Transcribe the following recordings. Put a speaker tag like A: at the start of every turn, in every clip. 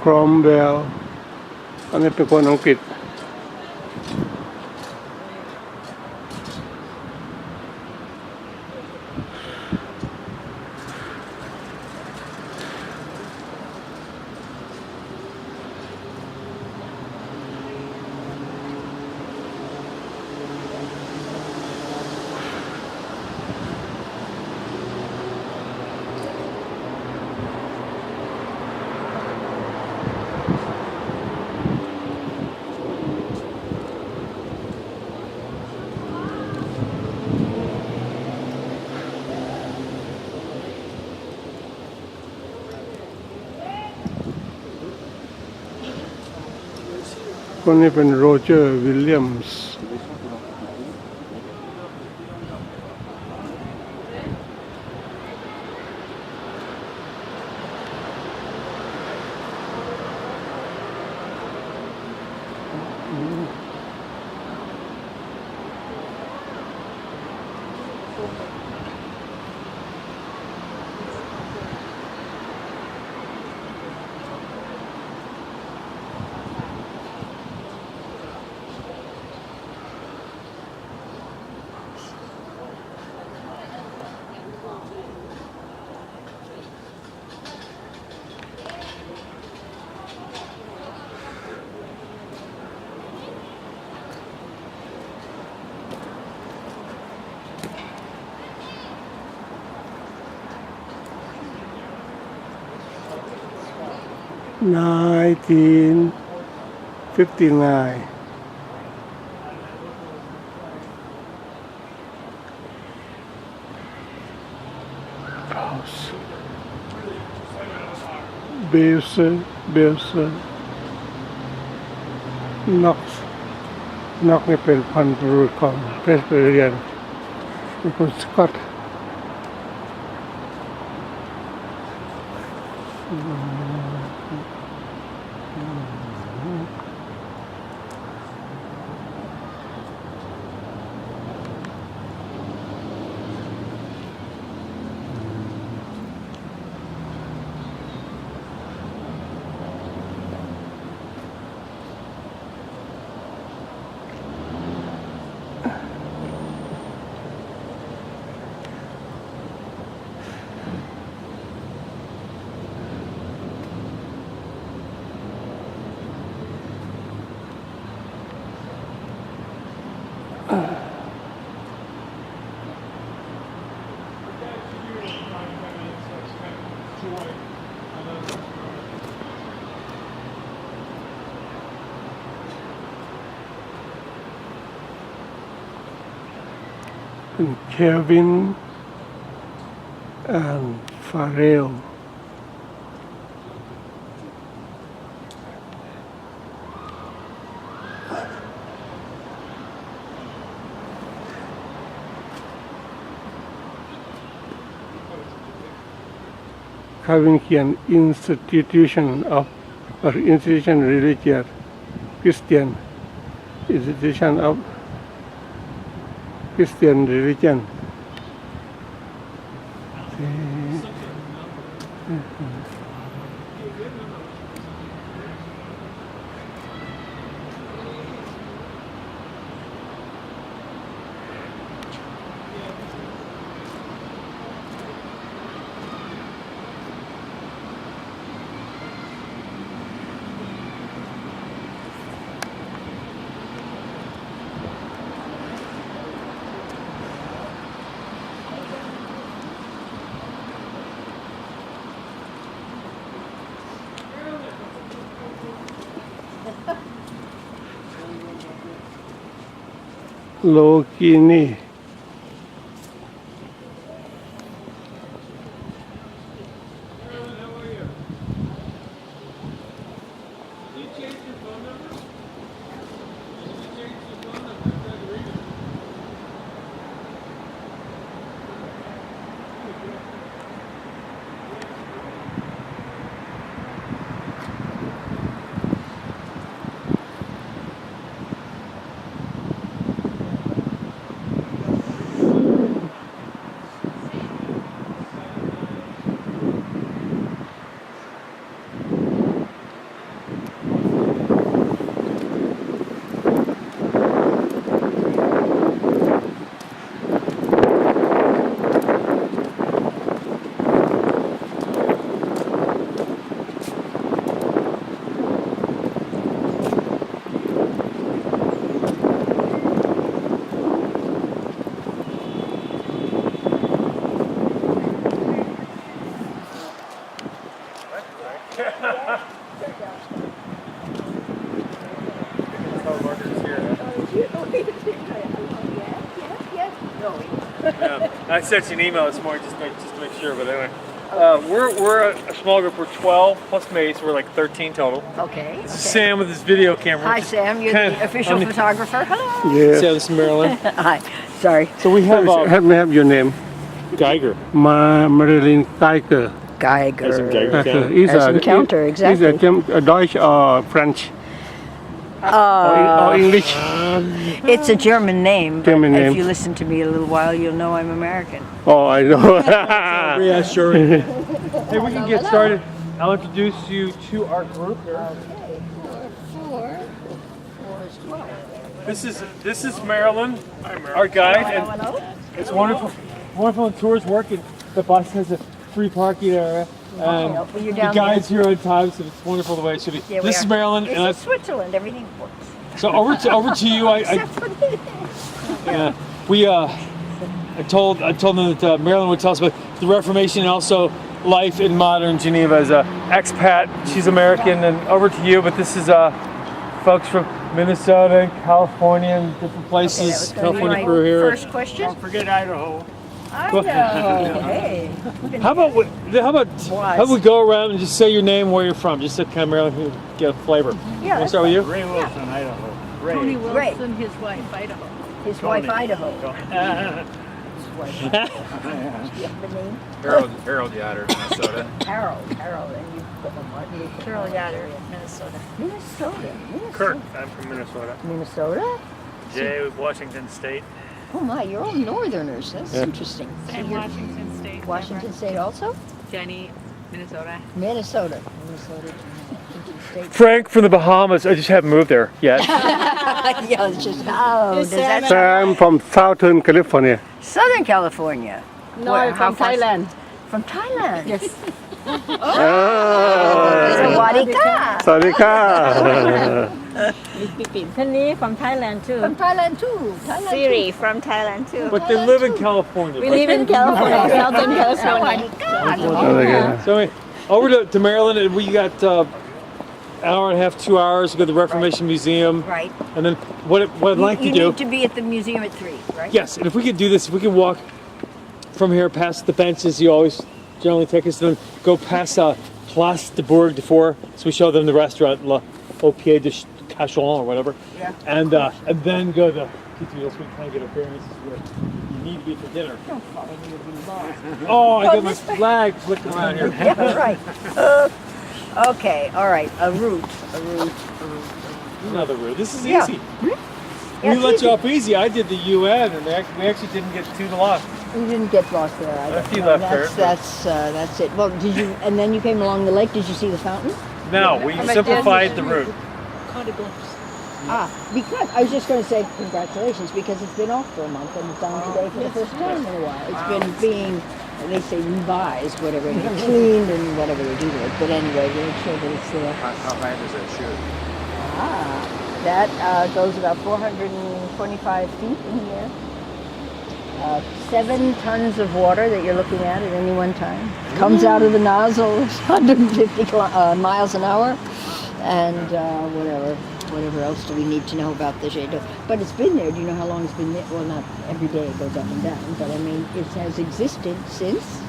A: ครอมเบลอันนี้เป็นคนอังกฤษคนนี้เป็นโรเจอร์วิลเลียมส์1959 เบลเซอร์น็อกนี่เป็นพันธุ์บุรุษของเพรสเบเรียนเป็นคนสกอตเควินและฟาเรลคาวินเขียน Institution Religious Christian Institution of Christian Religionโลกินี
B: Yeah, I sent you an email this morning just to make sure, but anyway. We're a small group. We're 12 plus mates. We're like 13 total.
C: Okay.
B: This is Sam with his video camera.
C: Hi, Sam. You're the official photographer. Hello.
A: Yes.
B: Sam, this is Marilyn.
C: Hi. Sorry.
B: So we have
A: Help me have your name.
B: Geiger.
A: Marilyn Geiger.
C: Geiger.
B: As in Geiger.
A: Geiger. Is
C: As in counter, exactly.
A: Is a Deutsch or French? Or English?
C: It's a German name, but
A: German name.
C: if you listen to me a little while, you'll know I'm American.
A: Oh, I know.
B: Reassuring. Hey, we can get started. I'll introduce you to our group here.
C: Okay. 4 is 12.
B: This is Marilyn, our guide, and it's wonderful when tours work. And the bus has a free parking area. And
C: Well, you're
B: the
C: down
B: guide's here on time, so it's wonderful the way it should be.
C: Yeah, we
B: This is
C: are.
B: Marilyn,
C: This
B: and
C: is Switzerland. Everything works.
B: so over to you.
C: Except for me.
B: Yeah, we I told them that Marilyn would tell us about the Reformation and also life in modern Geneva as a expat. She's American, and over to you. But this is folks from Minnesota and California and different places.
C: Okay, that was gonna be
B: California
C: my
B: crew here.
C: first question.
D: Don't forget Idaho.
C: Idaho. Hey.
B: How about we go around and just say your name, where you're from, just so kind of Marilyn can get a flavor.
C: Yeah,
B: We'll start with you.
D: Ray Wilson, Idaho. Ray.
E: Tony
C: Great.
E: Wilson, his wife, Idaho.
C: His wife, Idaho.
D: Tony.
C: His wife. The name?
F: Harold Yoder, Minnesota.
C: Harold. And you've got Martin Luther.
E: Carol Yoder, Minnesota.
C: Minnesota.
D: Kurt, I'm from Minnesota.
C: Minnesota?
D: Jay, Washington State.
C: Oh my, you're all northerners. That's interesting. So
E: Same
C: you're
E: Washington State.
C: Washington State also?
E: Jenny, Minnesota.
C: Minnesota, Washington State.
B: Frank from the Bahamas. I just haven't moved there yet.
C: Yeah, it's just, does that
A: I'm from Southern California.
C: Southern California?
E: No,
C: Where, how
E: from
C: far-
E: Thailand.
C: From Thailand?
E: Yes.
C: Sawadee ka.
A: Sawadee
E: Penny from Thailand too.
C: From Thailand too. Thailand
E: Siri from Thailand too.
B: But they live in California.
E: We live in California, Southern California.
A: ka.
B: So over to Maryland, and we got an hour and a half, 2 hours to go to the Reformation Museum.
C: Right.
B: And then what I'd like
C: You
B: to do.
C: need to be at the museum at 3, right?
B: Yes, and if we could do this, if we could walk from here past the benches you always generally take us, then go past Place de Bourg de Fort, so we show them the restaurant, Au Pied de Cachon or whatever.
C: Yeah.
B: And then go to Kitty, so we kind of get appearances where you need to be for dinner.
C: Don't follow me, you'll be lost.
B: Oh, I got my flag flicking around here.
C: Yeah, right. Okay, all right. A route.
B: Another route. This is
C: Yeah.
B: easy.
C: Yeah,
B: We
C: it's
B: let
C: easy.
B: you off easy. I did the UN, and we actually didn't get too lost.
C: You didn't get lost there. I
B: A few
C: don't know.
B: left
C: That's it. Well, did you? And then you came along the lake. Did you see the fountain?
B: No, we simplified the route.
C: Because I was just going to say congratulations because it's been off for a month and it's on today for the first time in a while. It's been being, they say revised, whatever, cleaned and whatever they do to it. But anyway, we'll make sure that it's there.
F: How high does it shoot?
C: That goes about 425 feet in the air. 7 tons of water that you're looking at any one time. Comes out of the nozzle, 150 miles an hour, and whatever else do we need to know about the Jet d'eau? But it's been there. Do you know how long it's been there? Well, not every day it goes up and down, but I mean, it has existed since.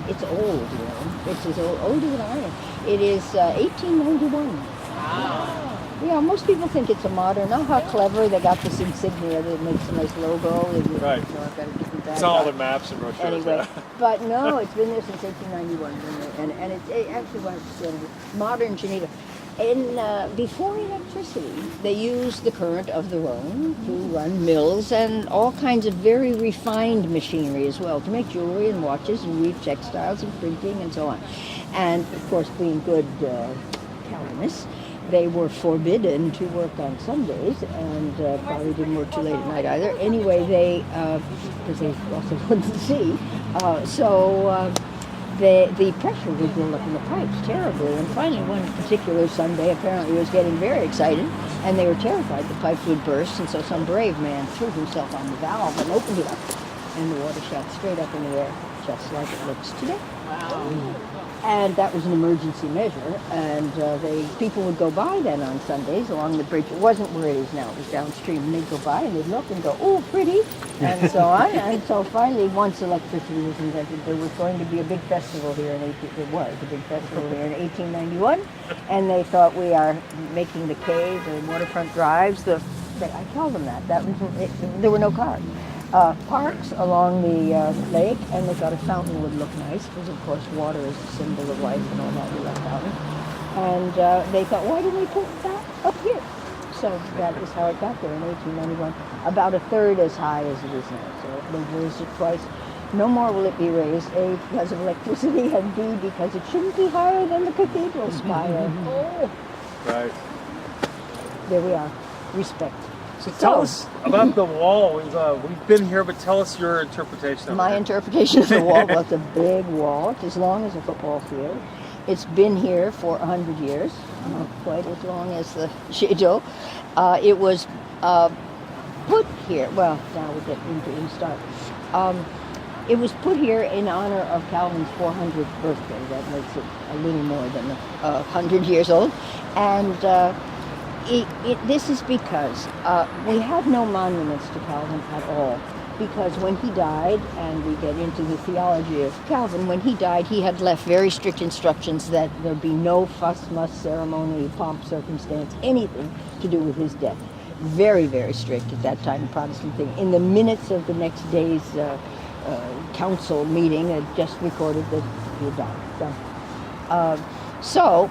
C: It's old, you know. It's as older than I am. It is 1891. Wow. Yeah, most people think it's a modern. Oh, how clever! They got this insignia that makes a nice logo.
B: Right.
C: You know, I've got a different
B: It's all the maps and brochures.
C: Anyway, but no, it's been there since 1891, and it actually was modern Geneva. And before electricity, they used the current of the Rhone to run mills and all kinds of very refined machinery as well to make jewelry and watches and weave textiles and printing and so on. And of course, being good Calvinists, they were forbidden to work on Sundays and probably didn't work too late at night either. Anyway, because they also wanted to see, the pressure would build up in the pipes terribly. And finally, one particular Sunday, apparently was getting very excited, and they were terrified the pipes would burst. And so some brave man threw himself on the valve and opened it up, and the water shot straight up in the air, just like it looks today.
E: Wow.
C: And that was an emergency measure, and people would go by then on Sundays along the bridge. It wasn't where it is now, it was downstream, and they'd go by and they'd look and go, oh, pretty, and so on. And so finally, once electricity was invented, there was going to be a big festival here in 1891, and they thought, we are making the quay, the waterfront drives, I tell them that there were no cars. Parks along the lake, and they thought a fountain would look nice because, of course, water is a symbol of life and all that. We love fountain, and they thought, why didn't we put that up here? So that is how it got there in 1891. About a third as high as it is now. So they've raised it twice. No more will it be raised, A, because of electricity, and B, because it shouldn't be higher than the cathedral spire. Oh.
B: Right.
C: There we are. Respect.
B: So tell us about the wall. We've been here, but tell us your interpretation of
C: My
B: it.
C: interpretation of the wall was a big wall. It's as long as a football field. It's been here for 100 years, not quite as long as the Chateau. It was put here, well, now we get into the start. It was put here in honor of Calvin's 400th birthday. That makes it a little more than 100 years old. And this is because we have no monuments to Calvin at all. Because when he died, and we get into the theology of Calvin, when he died, he had left very strict instructions that there be no fuss, muss, ceremony, pomp, circumstance, anything to do with his death. Very, very strict at that time, Protestant thing. In the minutes of the next day's council meeting, it just recorded that he had died.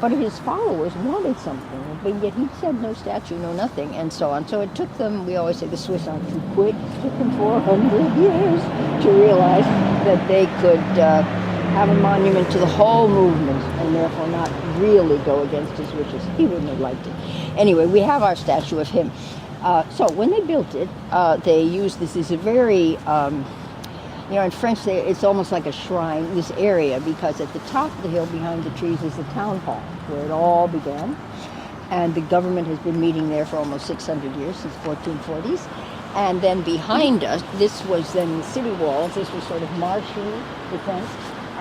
C: But his followers wanted something, but yet he said no statue, no nothing, and so on. So it took them, we always say the Swiss aren't too quick, it took them 400 years to realize that they could have a monument to the whole movement and therefore not really go against his wishes. He wouldn't have liked it. Anyway, we have our statue of him. So when they built it, they used this as a very... in French, it's almost like a shrine, this area, because at the top of the hill behind the trees is the town hall, where it all began. And the government has been meeting there for almost 600 years, since 1440s. And then behind us, this was then the city walls. This was sort of marshy defense.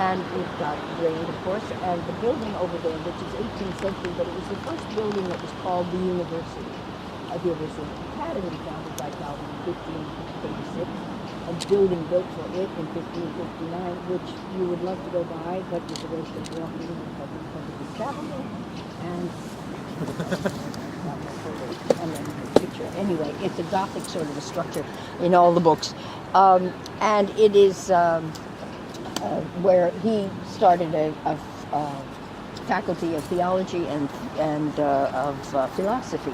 C: And it got drained, of course. And the building over there, which is 18th century, but it was the first building that was called the University. The University Academy, founded by Calvin in 1536. A building built for it in 1559, which you would love to go by, but was a waste of walking because it was the capital. And then the picture. Anyway, it's a Gothic sort of a structure in all the books. And it is where he started a faculty of theology and of philosophy.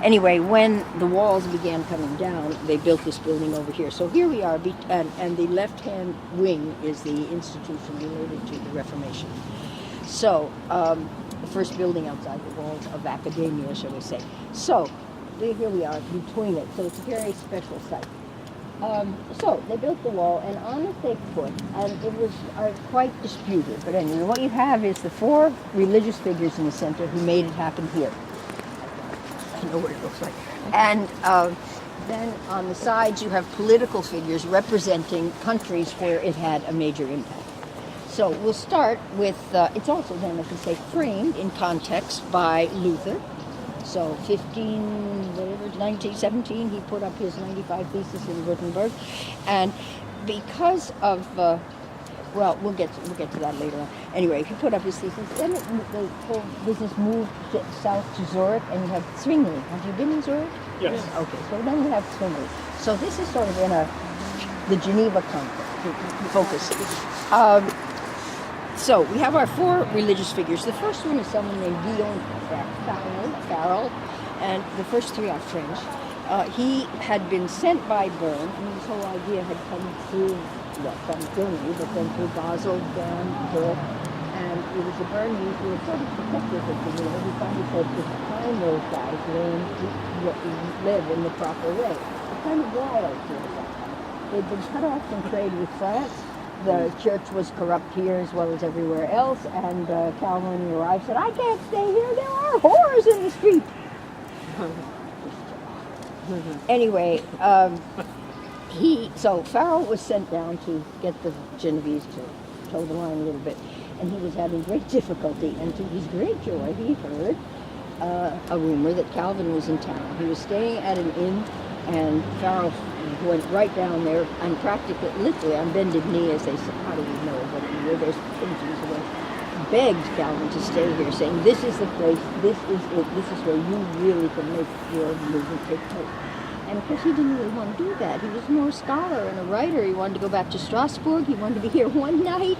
C: Anyway, when the walls began coming down, they built this building over here. So here we are, and the left-hand wing is the institution related to the Reformation. So the first building outside the walls of academia, shall we say. So here we are between it. So it's a very special site. So they built the wall, and on it they put, and it was quite disputed, but anyway, what you have is the 4 religious figures in the center who made it happen here. I know what it looks like. And then on the sides you have political figures representing countries where it had a major impact. So we'll start with, it's also then, as I say, framed in context by Luther. So 1917, he put up his 95 Thesis in Württemberg, and because of, well, we'll get to that later on. Anyway, he put up his thesis. Then the whole business moved south to Zurich, and you have Zwingli. Have you been in Zurich?
B: Yes.
C: Okay, so then you have Zwingli. So this is sort of in the Geneva focus. So we have our 4 religious figures. The first one is someone named Guillaume Farel, and the first 3 are French. He had been sent by Bern, and his whole idea had come through, from Germany, but then through Basel, Bern, Zurich, and it was the Bernese who were sort of protectors of Geneva, who finally said, it's time those guys learn to live in the proper way. It's kind of wild to us. They'd been cut off from trade with France. The church was corrupt here as well as everywhere else, and Calvin, when he arrived, said, I can't stay here, there are whores in the street. Anyway, so Farel was sent down to get the Genovese to toe the line a little bit. and he was having great difficulty. And to his great joy, he heard a rumor that Calvin was in town. He was staying at an inn, and Farrell went right down there and practically, literally on bended knee, as they said, how do we know? But anyway, there's pages of it, begged Calvin to stay here, saying, this is the place, this is it, this is where you really can make your movement take place. And of course, he didn't really want to do that. He was more a scholar and a writer. He wanted to go back to Strasbourg. He wanted to be here one night.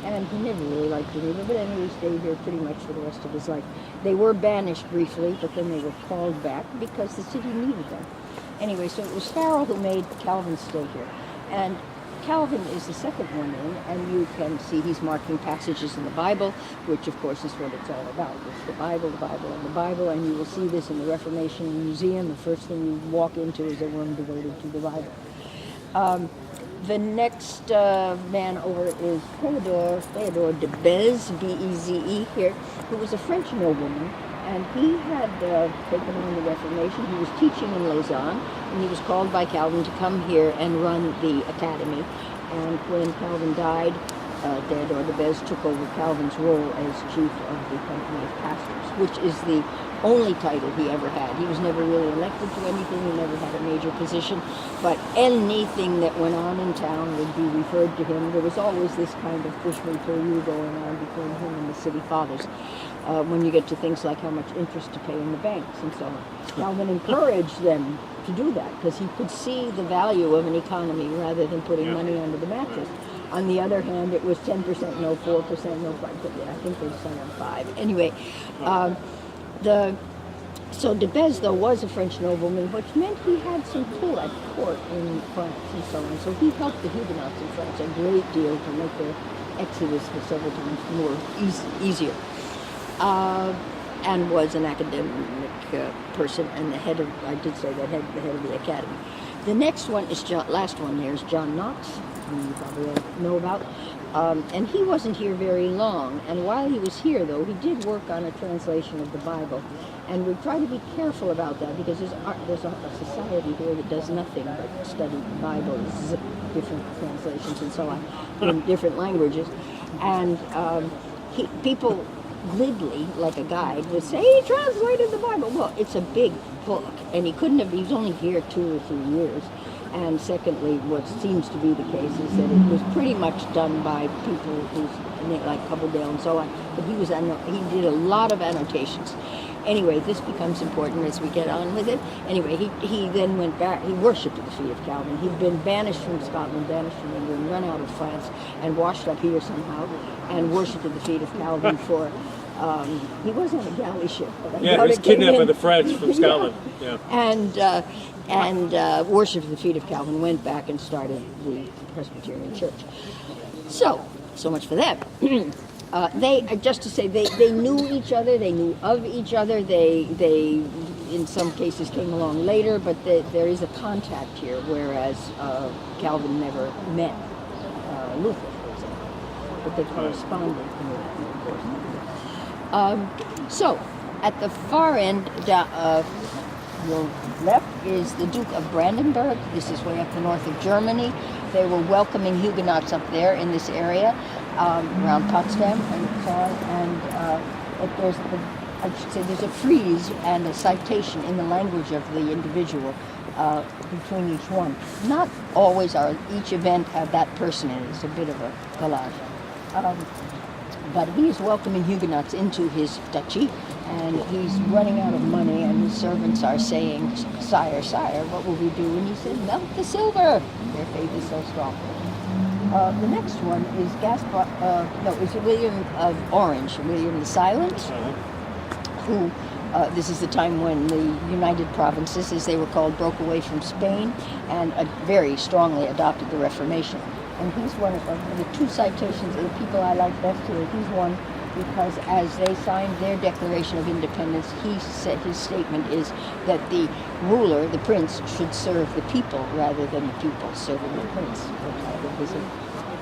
C: And he never really liked Geneva, but anyway, he stayed here pretty much for the rest of his life. They were banished briefly, but then they were called back because the city needed them. Anyway, so it was Farrell who made Calvin stay here. And Calvin is the second one in, and you can see he's marking passages in the Bible, which of course is what it's all about. It's the Bible, and the Bible, and you will see this in the Reformation Museum. The first thing you walk into is a room devoted to the Bible. The next man over is Theodore de Beze, B-E-Z-E here, who was a French nobleman, and he had taken on the Reformation. He was teaching in Lausanne, and he was called by Calvin to come here and run the academy. And when Calvin died, Theodore de Beze took over Calvin's role as chief of the Company of Pastors, which is the only title he ever had. He was never really elected to anything. He never had a major position, but anything that went on in town would be referred to him. There was always this kind of push me pull you going on between him and the city fathers. When you get to things like how much interest to pay in the banks and so on. Calvin encouraged them to do that because he could see the value of an economy rather than putting money under the mattress. On the other hand, it was 10% no, 4% no, 5%. I think they decided on 5. Anyway, so de Beze, though, was a French nobleman, which meant he had some pull at court in France and so on. So he helped the Huguenots in France a great deal to make their exodus for several times more easier. And was an academic person and the head of, I did say that, the head of the academy. The next one is last one there is John Knox, who you probably all know about. And he wasn't here very long. And while he was here, though, he did work on a translation of the Bible. And we try to be careful about that because there's a society here that does nothing but study Bibles, different translations and so on, in different languages. And people glibly, like a guide, would say, he translated the Bible. Well, it's a big book, and he was only here 2 or 3 years. And secondly, what seems to be the case is that it was pretty much done by people like Coverdale and so on, but he did a lot of annotations. Anyway, this becomes important as we get on with it. Anyway, he then went back, he worshipped at the feet of Calvin. He'd been banished from Scotland, banished from England, run out of France, and washed up here somehow, and worshipped at the feet of Calvin for, he was on a galley ship. But
B: he was kidnapped by the French from Scotland. Yeah.
C: And worshipped at the feet of Calvin, went back and started the Presbyterian Church. So much for that. Just to say, they knew each other, they knew of each other, they in some cases came along later, but there is a contact here, whereas Calvin never met Luther, for example, but they corresponded in the course. So, at the far end, your left is the Duke of Brandenburg. This is way up the north of Germany. They were welcoming Huguenots up there in this area, around Potsdam and so on. And there's a frieze and a citation in the language of the individual between each one. Not always each event had that person in it. It's a bit of a collage. But he's welcoming Huguenots into his duchy, and he's running out of money, and his servants are saying, "Sire, sire, what will we do?" And he said, "Melt the silver." Their faith is so strong. The next one is William of Orange, William the Silent, who, this is the time when the United Provinces, as they were called, broke away from Spain and very strongly adopted the Reformation. And he's one of the 2 citations of the people I like best here. He's one because as they signed their Declaration of Independence, he said his statement is that the ruler, the prince, should serve the people rather than the people serving the prince. Which I think is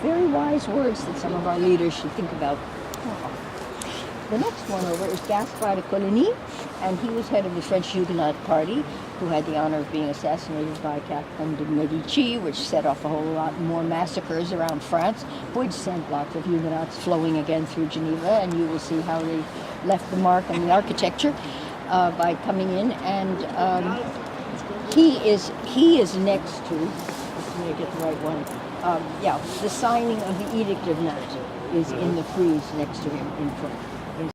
C: very wise words that some of our leaders should think about. the next one over is Gaspard de Coligny, and he was head of the French Huguenot Party, who had the honor of being assassinated by Catherine de Medici, which set off a whole lot more massacres around France, which sent lots of Huguenots flowing again through Geneva, and you will see how they left the mark on the architecture by coming in. And he is next to, let me get the right one, the signing of the Edict of Nantes is in the frieze next to him in front.